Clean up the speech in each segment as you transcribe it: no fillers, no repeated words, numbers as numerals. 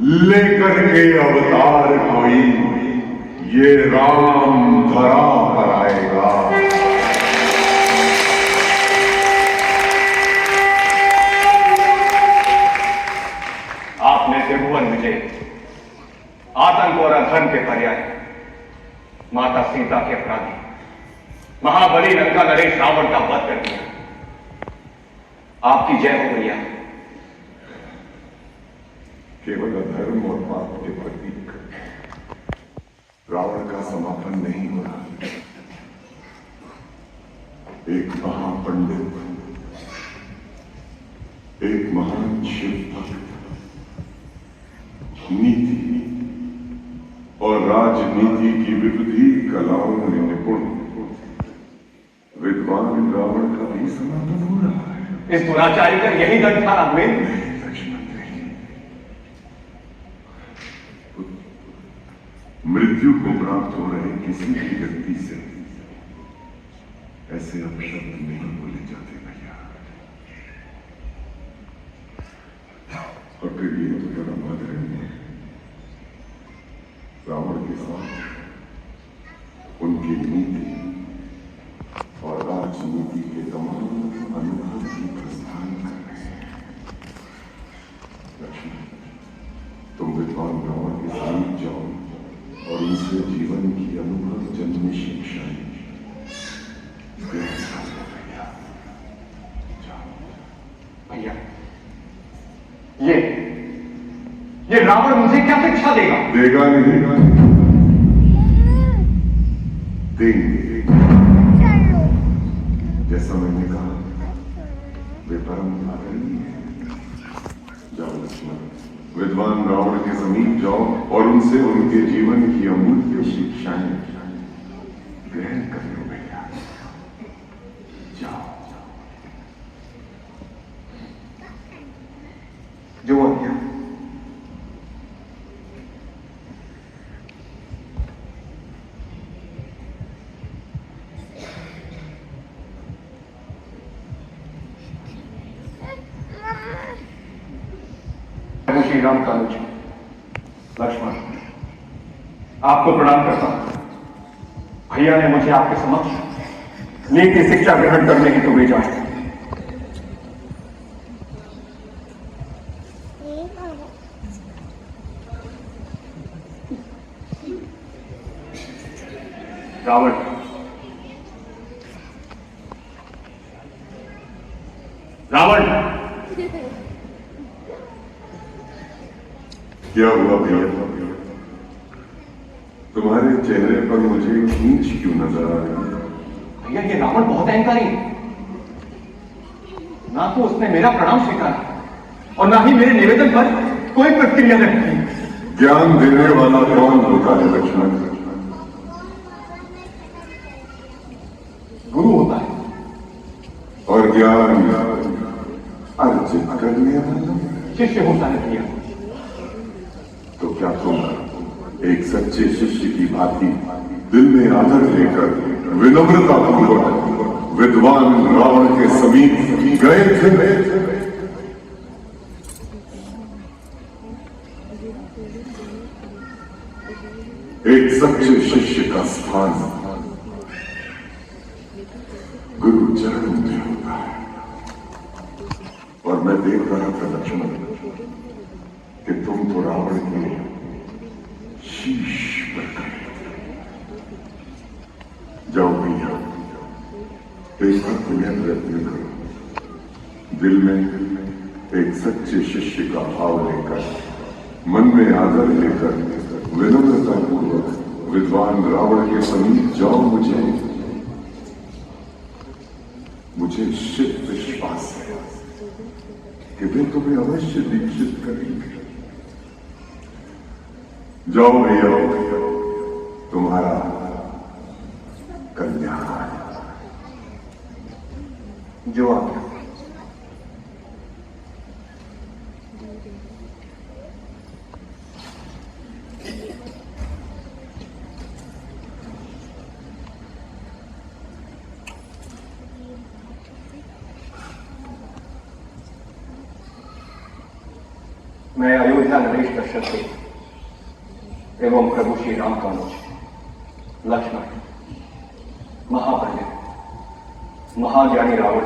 लेकर के अवतार कोई ये राम धरा पर आएगा। आपने त्रिभुवन विजय, आतंक और अधर्म के पर्याय, माता सीता के अपराधी महाबली लंका नरेश रावण का वध कर दिया। आपकी जय हो भैया। केवल अधर्म और पाप के प्रतीक रावण का समापन नहीं हो रहा। एक महापंडित, एक महान शिव भक्त, नीति और राजनीति की विविध कलाओं में निपुण विद्वान रावण का भी समापन हो रहा है। इस दुराचारी का यही दंड था राघवेंद्र। लक्ष्मण नहीं, मृत्यु को प्राप्त हो रहे किसी भी व्यक्ति से ऐसे अपशब्द नहीं बोले जाते भैया। और फिर ये तो बड़ा आदरणीय है। रावण के साथ उनकी नीति और राजनीति के तमाम अनुभव की प्रस्थान कर रहे हैं। लक्ष्मण, तुम विद्वान रावण के समीप जाओ और उनसे जीवन की अनुभव जन्य शिक्षाएं भैया, ये रावण मुझे क्या शिक्षा देगा? देगा नहीं, देंगे। जैसा मैंने कहा, वे परम आदरणीय है। जाओ लक्ष्मण, विद्वान रावण के समीप जाओ और उनसे उनके जीवन की अमूल्य शिक्षाएं ग्रहण कर लो भैया। जाओ। जो आज्ञा। श्री राम कानुज, लक्ष्मण, आपको प्रणाम करता हूं। भैया ने मुझे आपके समक्ष नीति शिक्षा ग्रहण करने की तो भेजा है। रावण, रावण, क्या हुआ भैया? तुम्हारे चेहरे पर मुझे खींच क्यों नजर आ रही है? भैया, ये रावण बहुत अहंकारी है। ना तो उसने मेरा प्रणाम स्वीकारा और ना ही मेरे निवेदन पर कोई प्रतिक्रिया व्यक्त की। ज्ञान देने वाला कौन होता है लक्ष्मण? गुरु होता है। और ज्ञान अर्जित करने वाला शिष्य होता है भैया। तो क्या तुम एक सच्चे शिष्य की भांति दिल में आदर लेकर विनम्रता पूर्वक विद्वान रावण के समीप गए थे? एक सच्चे शिष्य का स्थान गुरु चरणों में होता है। और मैं देख रहा था लक्ष्मण कि तुम तो रावण के शीश पर खड़े थे। जाओ भैया, एक बार पुण्य प्रयत्न करो। दिल में एक सच्चे शिष्य का भाव लेकर, मन में आदर लेकर विनम्रता पूर्वक विद्वान रावण के समीप जाओ। मुझे शिव विश्वास है कि वे तुम्हें अवश्य दीक्षित करेंगे। जाओ भैया, तुम्हारा कल्याण। जो आज्ञा। मैं अयोध्या नरेश दशरथ एवं प्रभु श्री राम का अनुज लक्ष्मण महापंडित महाज्ञानी रावण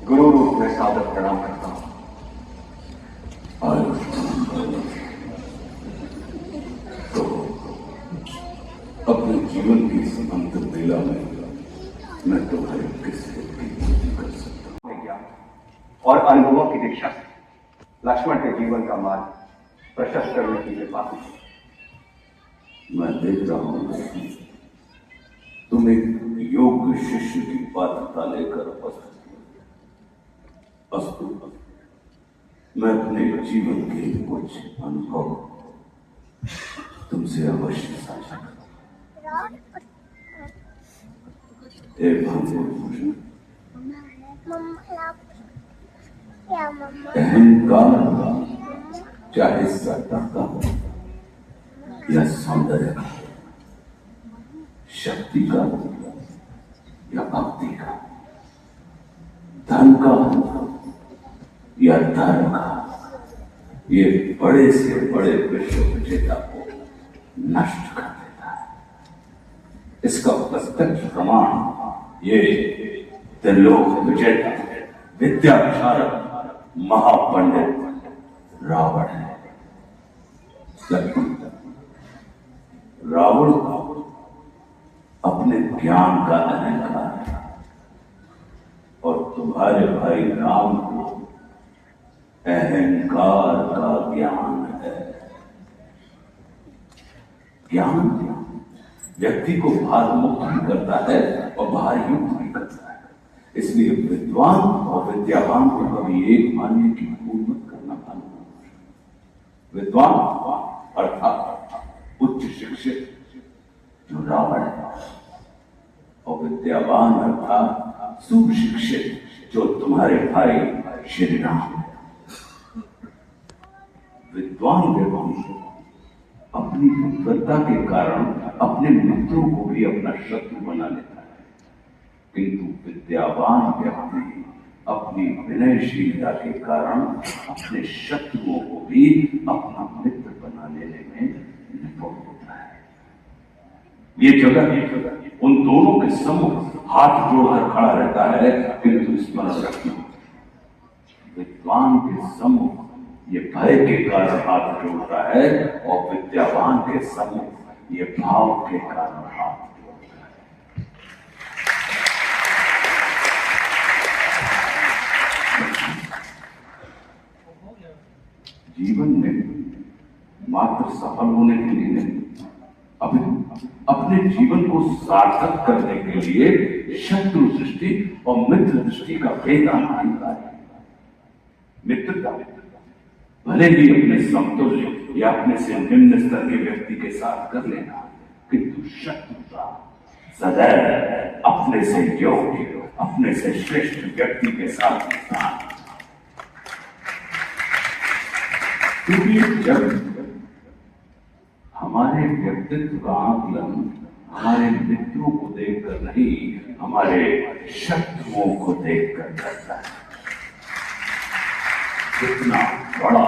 गुरु रूप में सादर प्रणाम करता हूं। तो अपने जीवन की समंत बेला में मैं तुम्हारे किसी कर सकता हूं। ज्ञान और अनुभवों की दीक्षा से लक्ष्मण के जीवन का मार्ग प्रशस्त करने की कृपा की। मैं देख रहा हूं तुम एक योग्य शिष्य की पात्रता लेकर उपस्थित हो। अस्तु, मैं अपने जीवन के कुछ अनुभव तुमसे अवश्य साझा करूंगा। अहंकार चाहे सत्ता का हो या सौंदर्य का, शक्ति का या भक्ति का, धन का या धर्म का, ये बड़े से बड़े विश्व विजेता को नष्ट कर देता है। इसका प्रत्यक्ष प्रमाण ये त्रिलोक विजेता विद्याचारक महापंडित रावण है। रावण को अपने ज्ञान का अहंकार है और तुम्हारे भाई राम को अहंकार का ज्ञान है। ज्ञान व्यक्ति को भार मुक्त भी करता है और भार युक्त भी करता है। इसलिए विद्वान और विद्यावान को कभी एक मानने की भूल मत करना। विद्वान अर्थात उच्च शिक्षित जो रावण है, और विद्यावान अर्थात सुशिक्षित जो तुम्हारे भाई श्री राम है। विद्वान व्यक्ति अपनी विद्वत्ता के कारण अपने मित्रों को भी अपना शत्रु बना लेता है, किंतु विद्यावान व्यक्ति अपनी विनयशीलता के कारण अपने शत्रुओं को भी अपना मित्र बना लेने में निपुण होता है। ये जगह उन दोनों के सम्मुख हाथ जोड़कर खड़ा रहता है, किंतु स्मरण रखना, विद्वान के सम्मुख ये भय के कारण हाथ जोड़ता है और विद्यावान के सम्मुख ये भाव के कारण हाथ जोड़ता है। जीवन में मात्र सफल होने के लिए नहीं, अपने जीवन को सार्थक करने के लिए शत्रु दृष्टि और मित्र दृष्टि का भेद अनिवार्य है। मित्रता भले ही अपने समतुल्य या अपने से निम्न स्तर के व्यक्ति के साथ कर लेना, किंतु शत्रुता सदैव अपने से योग्य, अपने से श्रेष्ठ व्यक्ति के साथ करना। क्योंकि जब हमारे व्यक्तित्व का आकलन हमारे मित्रों को देखकर नहीं, हमारे शत्रुओं को देखकर करता है। जितना बड़ा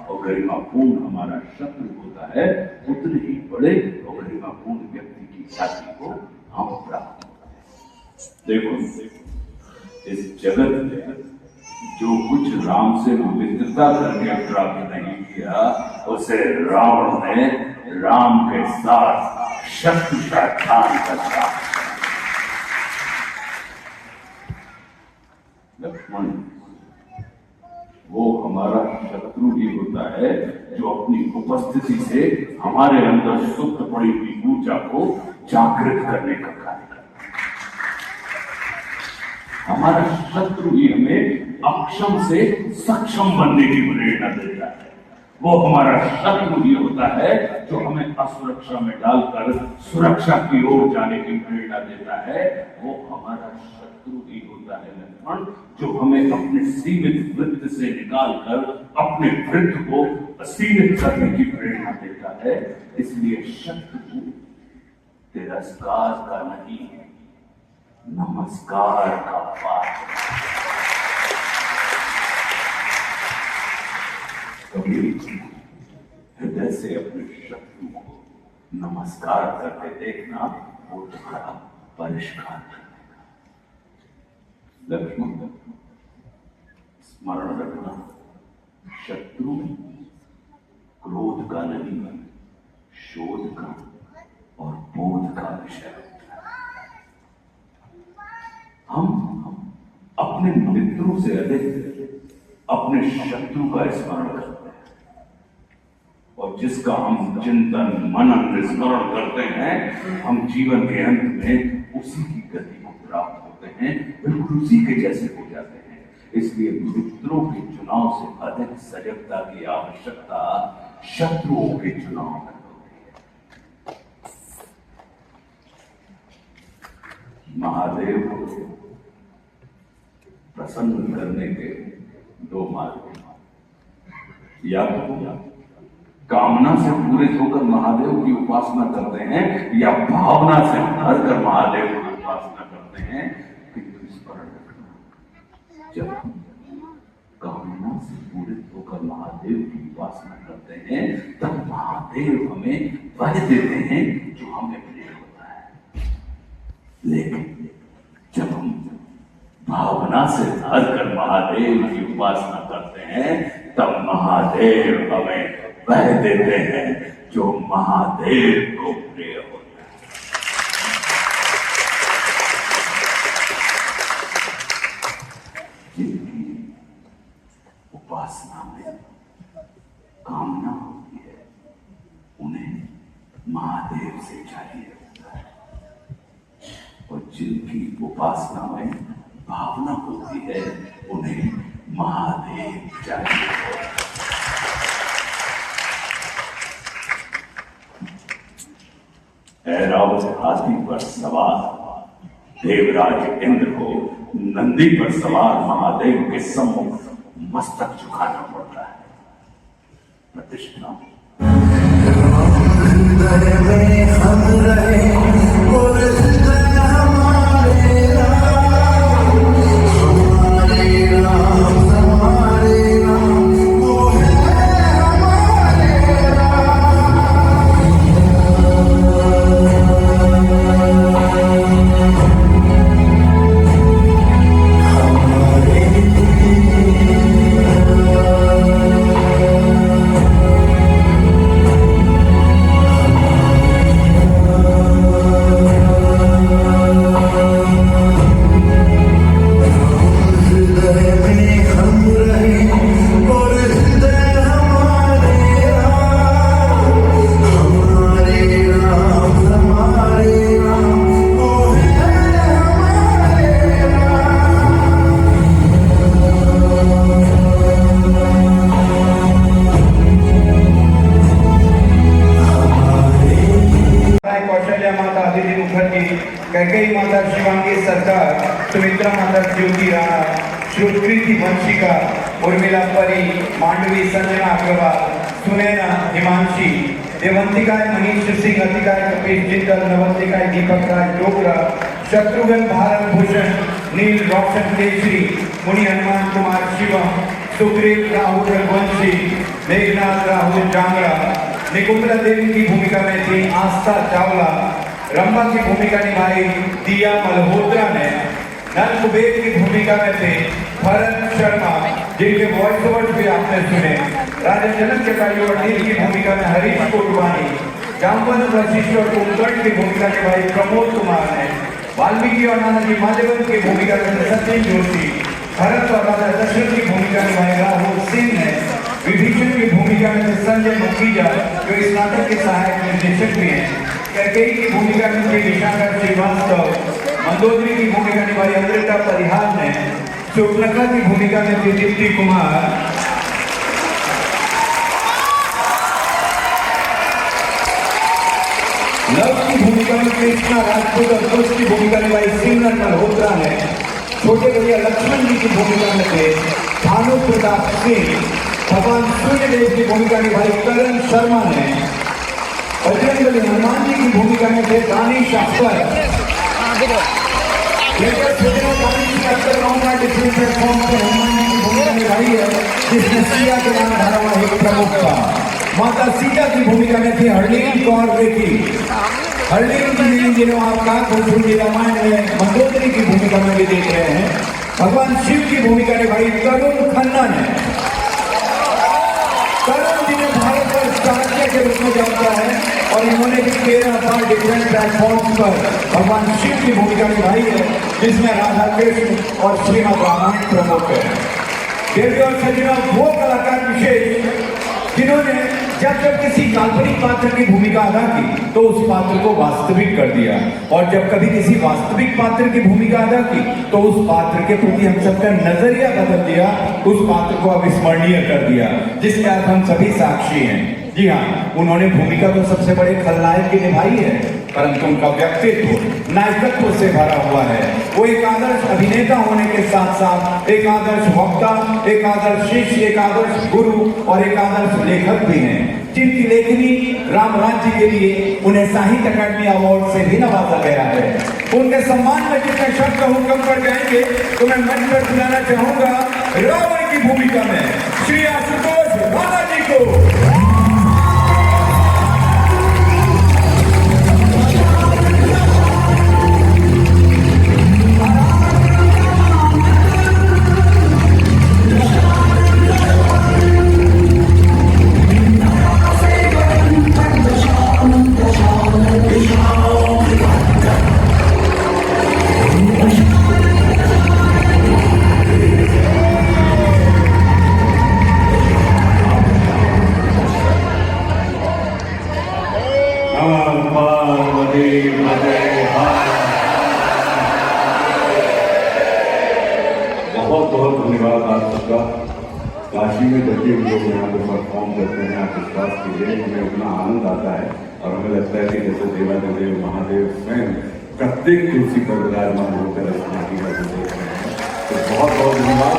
और गरिमापूर्ण हमारा शत्रु होता है, उतने ही बड़े और गरिमापूर्ण व्यक्ति की ख्याति को हम प्राप्त होते हैं। देखो, इस जगत में जो कुछ राम से मित्रता करके प्राप्त नहीं किया, उसे रावण ने राम के साथ शत्रु का ध्यान करता। लक्ष्मण वो हमारा शत्रु ही होता है जो अपनी उपस्थिति से हमारे अंदर सुप्त पड़ी हुई ऊर्जा को जागृत करने का कार्य करता है। हमारा शत्रु ही हमें अक्षम से सक्षम बनने की प्रेरणा देता है। वो हमारा शत्रु ही होता है जो हमें असुरक्षा में डालकर सुरक्षा की ओर जाने की प्रेरणा देता है। वो हमारा शत्रु ही होता है लक्ष्मण, जो हमें अपने सीमित वृत्त से निकालकर अपने वृत्त को असीमित करने की प्रेरणा देता है। इसलिए शत्रु तिरस्कार का नहीं, नमस्कार का पात्र। कभी हृदय से अपने शत्रु को नमस्कार करके देखना, वो तुम्हारा परिष्कार करेगा। लक्ष्मण, स्मरण रखना, शत्रु क्रोध का नहीं, शोध का और बोध का विषय होता है। हम अपने मित्रों से अधिक अपने शत्रु का स्मरण करते हैं, और जिसका हम चिंतन मनन स्मरण करते हैं, हम जीवन के अंत में उसी की गति को प्राप्त होते हैं, बिल्कुल उसी के जैसे हो जाते हैं। इसलिए मित्रों के चुनाव से अधिक सजगता की आवश्यकता शत्रुओं के चुनाव में होती है। महादेव को प्रसन्न करने के दो मार्ग हैं। या तो कामना से पूरित होकर महादेव की उपासना करते हैं, या भावना से भर कर महादेव की उपासना करते हैं। किंतु स्मरण रखना, जब कामना से पूरित होकर महादेव की उपासना करते हैं, तब महादेव हमें वह देते हैं जो हमें प्रिय होता है। लेकिन जब हम भावना से भर कर महादेव की उपासना करते हैं, तब महादेव हमें वह देते हैं जो महादेव को प्रिय होता है। जिनकी उपासना में कामना होती है, उन्हें महादेव से चाहिए होता है, और जिनकी उपासना में भावना होती है, उन्हें महादेव चाहिए होता है। ऐरावत हाथी पर सवार देवराज इंद्र को नंदी पर सवार महादेव के सम्मुख मस्तक झुकाना पड़ता है। प्रतिष्ठा हृदय में हम रहे और हृदय हमारे राम, हमारे राम, हमारे राम, वो है हमारे राम। कैकेयी माता शिवांगी सरकार, सुमित्रा माता ज्योति राणा, श्रुतकृति वंशिका, उर्मिला परी, मांडवी संजना अग्रवाल, सुनैना हिमांशी, देवंतिकाय मनीष सिंह, अतिकाय कपिल जिंदल, नवंतिकाय दीपक राज डोगरा, शत्रुघ्न भारत भूषण, नील रोशन केसरी, मुनि हनुमान कुमार शिवम, सुग्रीव राहुल रघुवंशी, मेघनाथ राहुल जांगड़ा, निकुंबला देवी की भूमिका में थी आस्था चावला, रंभा की भूमिका निभाई दिया मल्होत्रा ने, नल कुबेर की भूमिका में थे भरत शर्मा, जिनके वॉइस ओवर्स भी आपने सुने, राजा जनक जटायु और नील की भूमिका में हरीश कोटवानी, जाम्बवन वशिष्ठ और कुंभकर्ण की भूमिका निभाई प्रमोद कुमार ने, वाल्मीकि और नानाजी माधवन की भूमिका में सचिन जोशी, भरत और राजा दशरथ की भूमिका निभाई राहुल सिंह ने, विभीषण की भूमिका में संजय मुखीजा जो इस नाटक के सहायक निर्देशक भी हैं, कैकेयी की भूमिका में थी विशाखा श्रीवास्तव, मंदोदरी की भूमिका निभाई अमृता परिहार ने, शोभनखा की भूमिका में थी दीप्ति कुमार, लव की भूमिका में कृष्णा राजपूत और कुश की भूमिका निभाई सिमरन मल्होत्रा ने, छोटे भैया लक्ष्मण जी की भूमिका में थे भानु प्रताप सिंह, भगवान सूर्यदेव की भूमिका निभाई करण शर्मा ने, बजरंगबली हनुमान जी की भूमिका में थे दानिश अख्तर। लेकर दानिश अख्तर हनुमान जी की भूमिका भूमिका निभाई है जिसने सिया के नाम धारावाहिक प्रमुख था। माता सीता की भूमिका में थी हरलीन कौर रेखी। हरलीन की इन दिनों आप काकभूषुंडी रामायण में मंदोदरी की भूमिका में भी देख रहे हैं। भगवान शिव की भूमिका निभाई तरुण खन्ना ने। तरुण जिन्हें भारत का स्टार के रूप में जानता है और इन्होंने भी 13 बार डिफरेंट प्लेटफॉर्म्स पर भगवान शिव की भूमिका निभाई है जिसमें राधा कृष्ण और श्रीमद रामायण प्रमुख है। देवी और सज्जनों, वो कलाकार विशेष जिन्होंने जब किसी काल्पनिक पात्र की भूमिका अदा की तो उस पात्र को वास्तविक कर दिया, और जब कभी किसी वास्तविक पात्र की भूमिका अदा की तो उस पात्र के प्रति हम सबका नजरिया बदल दिया, उस पात्र को अविस्मरणीय कर दिया, जिसके आज हम सभी साक्षी हैं। जी हाँ, उन्होंने भूमिका तो सबसे बड़े खलनायक की निभाई है, परंतु उनका व्यक्तित्व नायकत्व से भरा हुआ है। वो एक आदर्श अभिनेता होने के साथ साथ एक आदर्श वक्ता, एक आदर्श शिष्य, एक आदर्श गुरु और एक आदर्श लेखक भी हैं, जिनकी लेखनी राम राज्य के लिए उन्हें साहित्य अकादमी अवार्ड से भी नवाजा गया है। उनके सम्मान में जितने शब्द हुक्म पर जाएंगे तो मैं मंच पर बुलाना चाहूंगा रावण की भूमिका में श्री आशुतोष राणा जी को। बहुत बहुत धन्यवाद आप सबका। काशी में जब भी हम लोग यहाँ पे परफॉर्म करते हैं, आप विश्वास कीजिए हमें उतना आनंद आता है और हमें लगता है कि जैसे देवादेव महादेव स्वयं प्रत्येक कुर्सी पर विराजमान होकर इस नाटी का देख रहे हैं। तो बहुत बहुत धन्यवाद।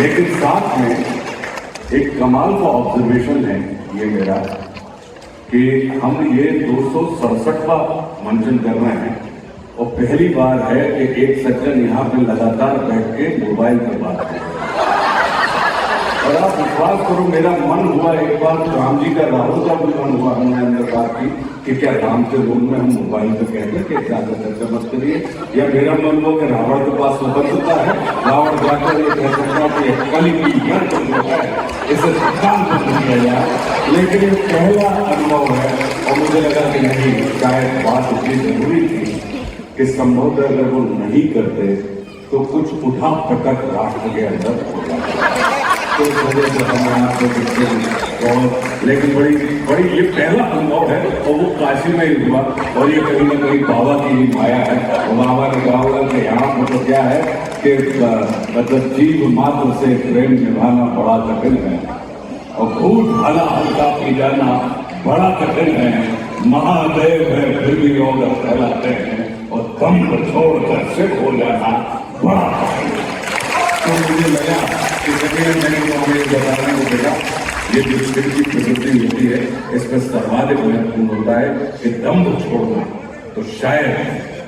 लेकिन साथ में एक कमाल का ऑब्जर्वेशन है ये मेरा कि हम ये 267वां मंचन कर रहे हैं और पहली बार है कि एक सज्जन यहाँ पे लगातार बैठ के मोबाइल पर बात कर रहे हैं। और आप विश्वास करो, मेरा मन हुआ एक बार राम जी का, राहुल का भी मन हुआ, हमने अंदर बात की कि क्या राम के रूम में हम मोबाइल पर कहते हैं कि ज्यादा चर्चा मत करिए, या मेरा मन हुआ कि रावण के पास स्वतंत्रता है, रावण जाकर ये कह सकता है कि कली की यह है, इसे काम कर दिया जाए। लेकिन ये पहला अनुभव है और मुझे लगा कि नहीं, शायद बात इतनी जरूरी थी कि संभवतः अगर वो नहीं करते तो कुछ उठा पटक राष्ट्र के अंदर हो जाता। तो इस वजह से हम यहाँ पे दिखते हैं। और लेकिन बड़ी ये पहला अनुभव है और वो काशी में ही हुआ, और ये कहीं ना कहीं बाबा की ही माया है। और बाबा ने कहा कि यहाँ पर तो क्या है कि मतलब जीव मात्र से प्रेम निभाना बड़ा कठिन है और भूत भाला हल्का पी जाना बड़ा कठिन है। महादेव है फिर भी योग फैलाते हैं और दम को छोड़कर सिर हो जाना बड़ा कठिन है। तो मुझे लगा कि मैंने हमें बताने को देखा, ये जो शिव की प्रवृत्ति होती है इसमें सर्वाधिक महत्वपूर्ण होता है कि दम को छोड़ना। तो शायद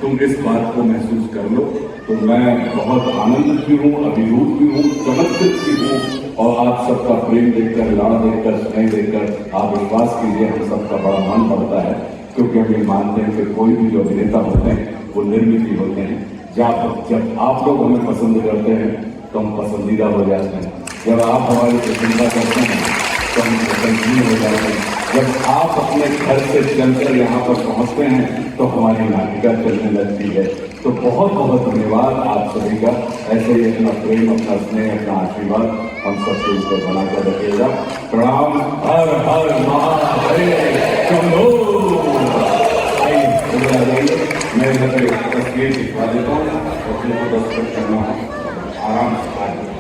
तुम इस बात को महसूस कर लो। तो मैं बहुत आनंदित भी हूँ, अभिभूत भी हूँ, चमत्कृत भी हूँ, और आप सबका प्रेम देखकर, लाड़ देखकर, स्नेह देखकर आप विश्वास कीजिए हम सबका बड़ा मन बढ़ता है, क्योंकि हम ये मानते हैं कि कोई भी जो अभिनेता होते हैं वो निर्मित ही होते हैं। जब आप लोग हमें पसंद करते हैं तो हम पसंदीदा हो जाते हैं, जब आप हमारी प्रशंसा करते हैं तो हम पसंदीदा हो जाते हैं, जब आप अपने घर से चलकर यहाँ पर पहुँचते हैं तो हमारी नाटिका चलने लगती है। तो बहुत बहुत धन्यवाद आप सभी का। ऐसे ही अपना प्रेम, अपना स्नेह, अपना आशीर्वाद हम सबके ऊपर बनाकर रखिएगा। प्रणाम। हर हर महादेव। चलो आइए, मैं तस्वीर दिखा देता हूँ और फिर दस्तखत करना आराम से।